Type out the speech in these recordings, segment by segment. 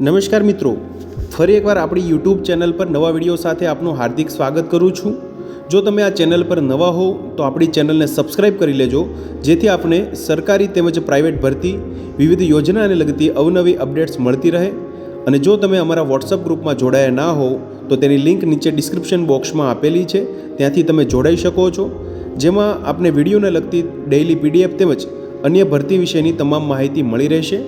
નમસ્કાર મિત્રો, ફરી એકવાર આપણી યુટ્યુબ ચેનલ પર નવા વિડીયો સાથે આપનું હાર્દિક સ્વાગત કરું છું। જો તમે આ ચેનલ પર નવા હો તો આપણી ચેનલને સબસ્ક્રાઇબ કરી લેજો, જેથી આપને સરકારી તેમજ પ્રાઇવેટ ભરતી વિવિધ યોજનાને લગતી અવનવી અપડેટ્સ મળતી રહે। અને જો તમે અમારા વોટ્સઅપ ગ્રુપમાં જોડાયા ના હો તો તેની લિંક નીચે ડિસ્ક્રિપ્શન બોક્સમાં આપેલી છે, ત્યાંથી તમે જોડાઈ શકો છો, જેમાં આપને વિડીયોને લગતી ડેઇલી પીડીએફ તેમજ અન્ય ભરતી વિશેની તમામ માહિતી મળી રહેશે।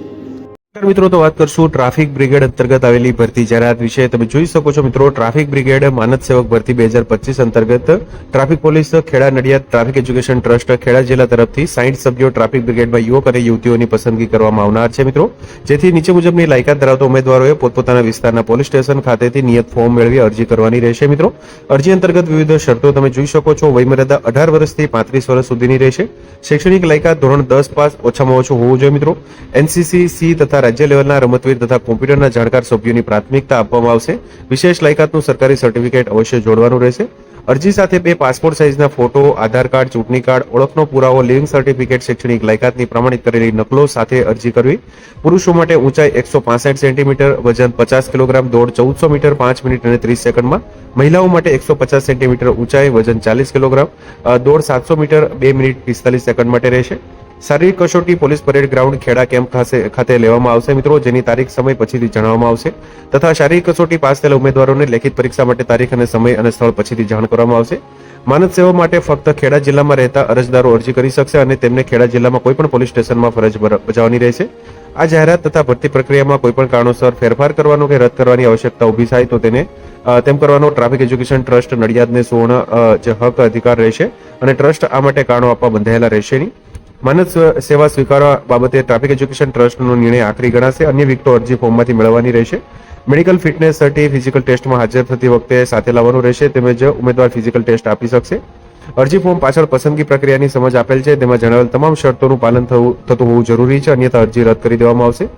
મિત્રો તો વાત કરશું ટ્રાફિક બ્રિગેડ અંતર્ગત આવેલી ભરતી જાહેરાત વિશે। તમે જોઈ શકો છો મિત્રો, ટ્રાફિક બ્રિગેડ માનદ સેવક ભરતી 2025 અંતર્ગત traffic police Kheda Nadiad traffic education trust Kheda જિલ્લા તરફથી 60 સભ્યો ટ્રાફિક બ્રિગેડમાં યુવક અને યુવતીઓની પસંદગી કરવામાં આવનાર છે મિત્રો, જેથી નીચે મુજબની લાયકાત ધરાવતા ઉમેદવારોએ પોતપોતાના વિસ્તારના પોલીસ સ્ટેશન ખાતેથી નિયત ફોર્મ મેળવી અરજી કરવાની રહેશે મિત્રો। અરજી અંતર્ગત વિવિધ શરતો તમે જોઈ શકો છો। વયમર્યાદા 18 વર્ષથી 35 વર્ષ સુધીની રહેશે। શૈક્ષણિક લાયકાત ધોરણ 10 પાસ ઓછામાં ઓછું હોવું જોઈએ મિત્રો। એનસીસી સી તથા રાજ્ય લેવલના રમતવીર તથા કોમ્પ્યુટરના જાણકાર સભ્યોની પ્રાથમિકતા આપવામાં આવશે। વિશેષ લાયકાતનું સરકારી સર્ટિફિકેટ અવશ્ય જોડવાનું રહેશે। અરજી સાથે 2 પાસપોર્ટ સાઇઝના ફોટો, આધાર કાર્ડ, ચૂંટણી કાર્ડ, ઓળખનો પુરાવો, લિવિંગ સર્ટિફિકેટ, શૈક્ષણિક લાયકાતની પ્રમાણિત કરેલી નકલો સાથે અરજી કરવી। પુરુષો માટે ઊંચાઈ 165 સેન્ટીમીટર, વજન 50 કિલોગ્રામ, દોડ 1400 મીટર 5 મિનિટ અને 30 સેકન્ડમાં। મહિલાઓ માટે 150 સેન્ટીમીટર ઊંચાઈ, વજન 40 કિલોગ્રામ, દોડ 700 મીટર 2 મિનિટ 45 સેકન્ડ માટે રહેશે। શારીરિક કસોટી police parade ground Kheda camp ખાતે લેવામાં આવશે મિત્રો, જેની તારીખ સમય પછીથી જણાવવામાં આવશે, તથા શારીરિક કસોટી પાસ થયેલા ઉમેદવારોને લેખિત પરીક્ષા માટે તારીખ અને સમય અને સ્થળ પછીથી જાણ કરવામાં આવશે। માનદ સેવા માટે ફક્ત ખેડા જિલ્લામાં રહેતા અરજદારો અરજી કરી શકશે અને તેમને ખેડા જિલ્લામાં કોઈપણ પોલીસ સ્ટેશનમાં ફરજ બજાવવાની રહેશે। આ જાહેરાત તથા ભરતી પ્રક્રિયામાં કોઈપણ કારણોસર ફેરફાર કરવાનો કે રદ કરવાની આવશ્યકતા ઊભી થાય તો તેને તેમ કરવાનો ટ્રાફિક એજ્યુકેશન ટ્રસ્ટ નડિયાદને સુવર્ણ હક અધિકાર રહેશે અને ટ્રસ્ટ આ માટે કારણો આપવા બંધાયેલા રહેશે નહીં। માનદ સેવા સ્વીકારવા બાબતે ટ્રાફિક એજ્યુકેશન ટ્રસ્ટનો નિર્ણય આખરી ગણાશે। અન્ય વિગતો અરજી ફોર્મમાંથી મેળવવાની રહેશે। મેડિકલ ફિટનેસ સર્ટી ફિઝિકલ ટેસ્ટમાં હાજર થતી વખતે સાથે લાવવાનું રહેશે, તેમજ ઉમેદવાર ફિઝિકલ ટેસ્ટ આપી શકશે। અરજી ફોર્મ પાછળ પસંદગી પ્રક્રિયાની સમજ આપેલ છે, તેમાં જણાવેલ તમામ શરતોનું પાલન થતું હોવું જરૂરી છે, અન્યથા અરજી રદ કરી દેવામાં આવશે।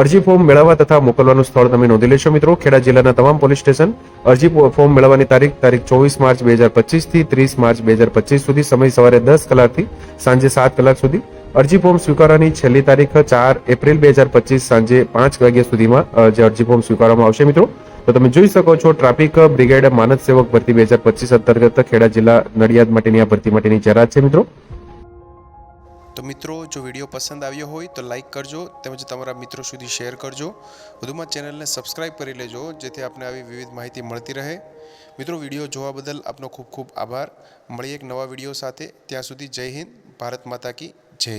અરજી ફોર્મ મેળવવા તથા મોકલવાનું સ્થળ તમે નોંધી લેશો મિત્રો। ખેડા જિલ્લાના તમામ પોલીસ સ્ટેશન। અરજી ફોર્મ મેળવવાની તારીખ 24 માર્ચ 2025 થી 30 માર્ચ 2025 સુધી। સમય સવારે 10 કલાકથી સાંજે 7 કલાક સુધી। અરજી ફોર્મ સ્વીકારવાની છેલ્લી તારીખ 4 એપ્રિલ 2025 સાંજે 5 વાગ્યા સુધીમાં જે અરજી ફોર્મ સ્વીકારવામાં આવશે મિત્રો। તો તમે જોઈ શકો છો, ટ્રાફિક બ્રિગેડ માનદ સેવક ભરતી 2025 અંતર્ગત ખેડા જિલ્લા નડિયાદ માટેની આ ભરતી માટેની જાહેરાત છે મિત્રો। તો મિત્રો, જો વિડીયો પસંદ આવ્યો હોય તો લાઇક કરજો, તેમજ તમારા મિત્રો સુધી શેર કરજો। વધુમાં ચેનલને સબસ્ક્રાઇબ કરી લેજો, જેથી આપને આવી વિવિધ માહિતી મળતી રહે। મિત્રો, વિડીયો જોવા બદલ આપનો ખૂબ ખૂબ આભાર। મળીએ એક નવા વિડીયો સાથે, ત્યાં સુધી જય હિન્દ, ભારત માતા કી જય।